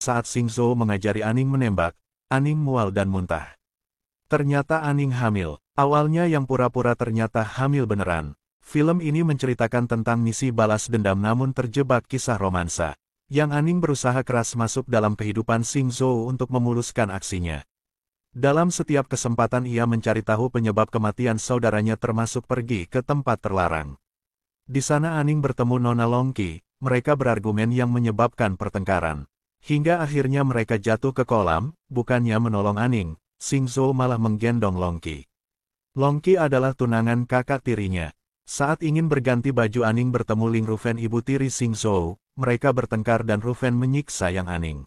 Saat Xing Zhou mengajari Aning menembak, Aning mual dan muntah. Ternyata Aning hamil. Awalnya yang pura-pura ternyata hamil beneran. Film ini menceritakan tentang misi balas dendam namun terjebak kisah romansa. Yang Aning berusaha keras masuk dalam kehidupan Xing Zhou untuk memuluskan aksinya. Dalam setiap kesempatan ia mencari tahu penyebab kematian saudaranya termasuk pergi ke tempat terlarang. Di sana Aning bertemu Nona Longqi, mereka berargumen yang menyebabkan pertengkaran. Hingga akhirnya mereka jatuh ke kolam, bukannya menolong Aning, Xing Zhou malah menggendong Longqi. Longqi adalah tunangan kakak tirinya. Saat ingin berganti baju Aning bertemu Ling Rufen ibu tiri Xing Zhou, mereka bertengkar dan Rufen menyiksa Yang Aning.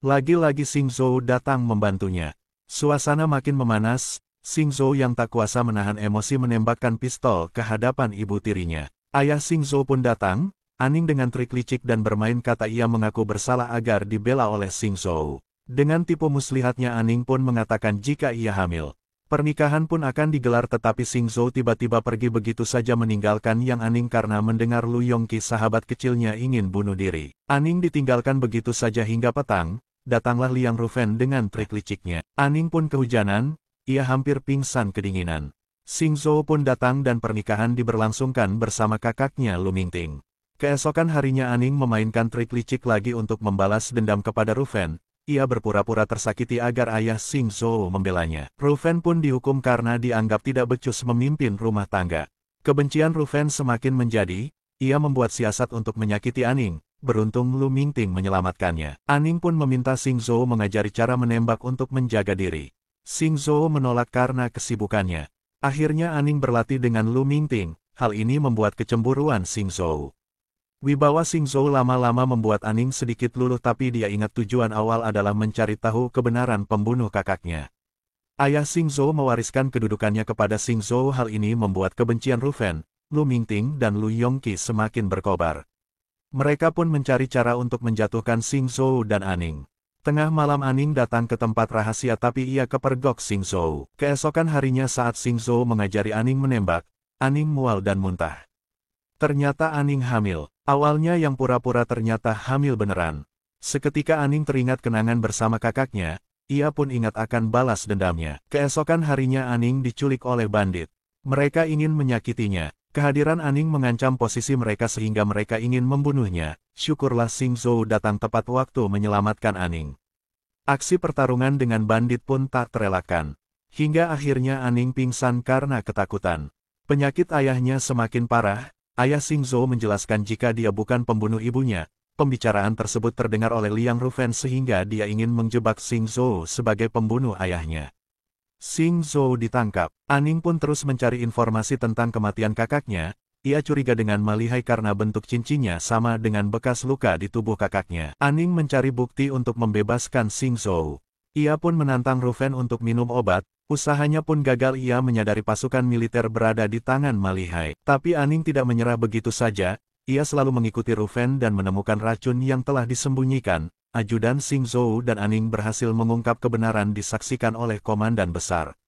Lagi-lagi Xing Zhou datang membantunya. Suasana makin memanas, Xing Zhou yang tak kuasa menahan emosi menembakkan pistol ke hadapan ibu tirinya. Ayah Xing Zhou pun datang, Aning dengan trik licik dan bermain kata ia mengaku bersalah agar dibela oleh Xing Zhou. Dengan tipu muslihatnya Aning pun mengatakan jika ia hamil. Pernikahan pun akan digelar tetapi Xing Zhou tiba-tiba pergi begitu saja meninggalkan Yang Aning karena mendengar Lu Yongqi sahabat kecilnya ingin bunuh diri. Aning ditinggalkan begitu saja hingga petang, datanglah Liang Rufen dengan trik liciknya. Aning pun kehujanan, ia hampir pingsan kedinginan. Xing Zhou pun datang dan pernikahan diberlangsungkan bersama kakaknya Lu Mingting. Keesokan harinya Aning memainkan trik licik lagi untuk membalas dendam kepada Rufen. Ia berpura-pura tersakiti agar ayah Xing Zhou membelanya. Rufen pun dihukum karena dianggap tidak becus memimpin rumah tangga. Kebencian Rufen semakin menjadi, ia membuat siasat untuk menyakiti Aning. Beruntung Lu Mingting menyelamatkannya. Aning pun meminta Xing Zhou mengajari cara menembak untuk menjaga diri. Xing Zhou menolak karena kesibukannya. Akhirnya Aning berlatih dengan Lu Mingting. Hal ini membuat kecemburuan Xing Zhou. Wibawa Xing Zhou lama-lama membuat Aning sedikit luluh tapi dia ingat tujuan awal adalah mencari tahu kebenaran pembunuh kakaknya. Ayah Xing Zhou mewariskan kedudukannya kepada Xing Zhou. Hal ini membuat kebencian Rufen, Lu Mingting dan Lu Yongqi semakin berkobar. Mereka pun mencari cara untuk menjatuhkan Xing Zhou dan Aning. Tengah malam Aning datang ke tempat rahasia tapi ia kepergok Xing Zhou. Keesokan harinya saat Xing Zhou mengajari Aning menembak, Aning mual dan muntah. Ternyata Aning hamil. Awalnya yang pura-pura ternyata hamil beneran. Seketika Aning teringat kenangan bersama kakaknya, ia pun ingat akan balas dendamnya. Keesokan harinya Aning diculik oleh bandit. Mereka ingin menyakitinya. Kehadiran Aning mengancam posisi mereka sehingga mereka ingin membunuhnya. Syukurlah Xing Zhou datang tepat waktu menyelamatkan Aning. Aksi pertarungan dengan bandit pun tak terelakkan. Hingga akhirnya Aning pingsan karena ketakutan. Penyakit ayahnya semakin parah. Ayah Xing Zhou menjelaskan jika dia bukan pembunuh ibunya. Pembicaraan tersebut terdengar oleh Liang Rufen sehingga dia ingin menjebak Xing Zhou sebagai pembunuh ayahnya. Xing Zhou ditangkap. Aning pun terus mencari informasi tentang kematian kakaknya. Ia curiga dengan Malihai karena bentuk cincinnya sama dengan bekas luka di tubuh kakaknya. Aning mencari bukti untuk membebaskan Xing Zhou. Ia pun menantang Rufen untuk minum obat. Usahanya pun gagal. Ia menyadari pasukan militer berada di tangan Malihai. Tapi Aning tidak menyerah begitu saja. Ia selalu mengikuti Rufen dan menemukan racun yang telah disembunyikan. Ajudan Xing Zhou dan Aning berhasil mengungkap kebenaran disaksikan oleh komandan besar.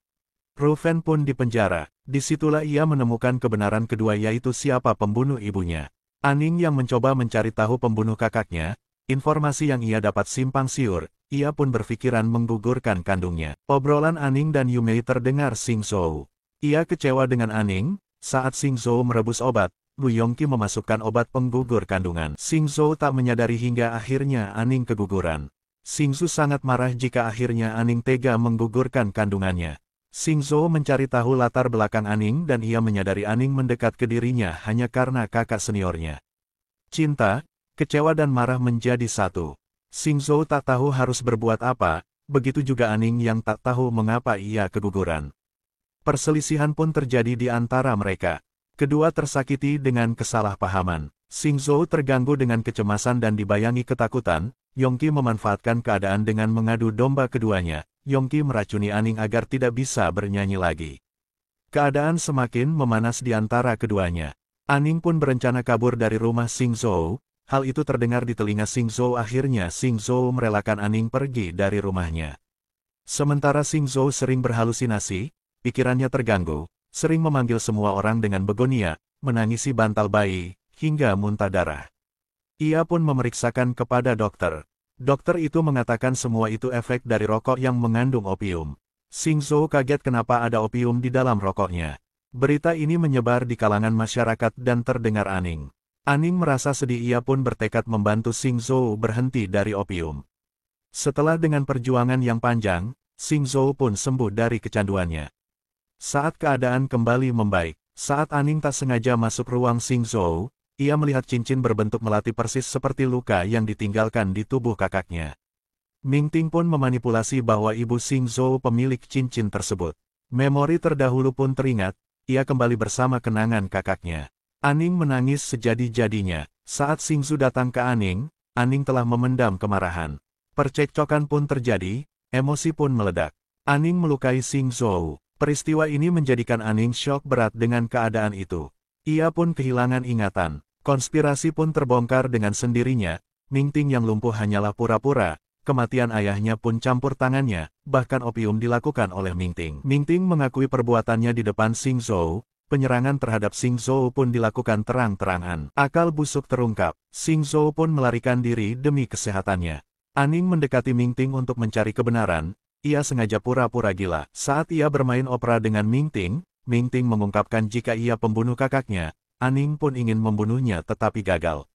Rufen pun dipenjara. Disitulah ia menemukan kebenaran kedua yaitu siapa pembunuh ibunya. Aning yang mencoba mencari tahu pembunuh kakaknya. Informasi yang ia dapat simpang siur. Ia pun berpikiran menggugurkan kandungnya. Obrolan Aning dan Yumei terdengar Xing Zhou. Ia kecewa dengan Aning. Saat Xing Zhou merebus obat, Lu Yongqi memasukkan obat penggugur kandungan. Xing Zhou tak menyadari hingga akhirnya Aning keguguran. Xing Zhou sangat marah jika akhirnya Aning tega menggugurkan kandungannya. Xing Zhou mencari tahu latar belakang Aning dan ia menyadari Aning mendekat ke dirinya hanya karena kakak seniornya. Cinta, kecewa dan marah menjadi satu. Xing Zhou tak tahu harus berbuat apa, begitu juga Aning yang tak tahu mengapa ia keguguran. Perselisihan pun terjadi di antara mereka. Kedua tersakiti dengan kesalahpahaman. Xing Zhou terganggu dengan kecemasan dan dibayangi ketakutan. Yongqi memanfaatkan keadaan dengan mengadu domba keduanya. Yongqi meracuni Aning agar tidak bisa bernyanyi lagi. Keadaan semakin memanas di antara keduanya. Aning pun berencana kabur dari rumah Xing Zhou. Hal itu terdengar di telinga Xing Zhou. Akhirnya Xing Zhou merelakan Aning pergi dari rumahnya. Sementara Xing Zhou sering berhalusinasi, pikirannya terganggu, sering memanggil semua orang dengan begonia, menangisi bantal bayi, hingga muntah darah. Ia pun memeriksakan kepada dokter. Dokter itu mengatakan semua itu efek dari rokok yang mengandung opium. Xing Zhou kaget kenapa ada opium di dalam rokoknya. Berita ini menyebar di kalangan masyarakat dan terdengar Aning. Aning merasa sedih, ia pun bertekad membantu Xing Zhou berhenti dari opium. Setelah dengan perjuangan yang panjang, Xing Zhou pun sembuh dari kecanduannya. Saat keadaan kembali membaik, saat Aning tak sengaja masuk ruang Xing Zhou, ia melihat cincin berbentuk melati persis seperti luka yang ditinggalkan di tubuh kakaknya. Mingting pun memanipulasi bahwa ibu Xing Zhou pemilik cincin tersebut. Memori terdahulu pun teringat, ia kembali bersama kenangan kakaknya. Aning menangis sejadi-jadinya. Saat Xing Zhou datang ke Aning, Aning telah memendam kemarahan. Percekcokan pun terjadi, emosi pun meledak. Aning melukai Xing Zhou. Peristiwa ini menjadikan Aning syok berat dengan keadaan itu. Ia pun kehilangan ingatan. Konspirasi pun terbongkar dengan sendirinya. Mingting yang lumpuh hanyalah pura-pura. Kematian ayahnya pun campur tangannya, bahkan opium dilakukan oleh Mingting. Mingting mengakui perbuatannya di depan Xing Zhou, penyerangan terhadap Xing Zhou pun dilakukan terang-terangan. Akal busuk terungkap, Xing Zhou pun melarikan diri demi kesehatannya. Aning mendekati Mingting untuk mencari kebenaran, ia sengaja pura-pura gila. Saat ia bermain opera dengan Mingting, Mingting mengungkapkan jika ia pembunuh kakaknya, Aning pun ingin membunuhnya tetapi gagal.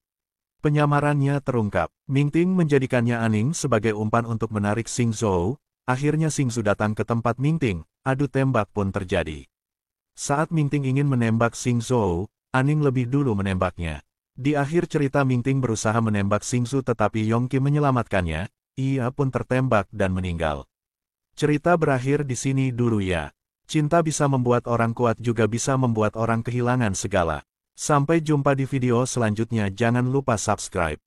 Penyamarannya terungkap. Mingting menjadikannya Aning sebagai umpan untuk menarik Xing Zhou. Akhirnya Xing Zhou datang ke tempat Mingting, adu tembak pun terjadi. Saat Mingting ingin menembak Xing Zhou, Aning lebih dulu menembaknya. Di akhir cerita Mingting berusaha menembak Xing Zhou tetapi Yongqi menyelamatkannya, ia pun tertembak dan meninggal. Cerita berakhir di sini dulu ya. Cinta bisa membuat orang kuat juga bisa membuat orang kehilangan segala. Sampai jumpa di video selanjutnya, jangan lupa subscribe.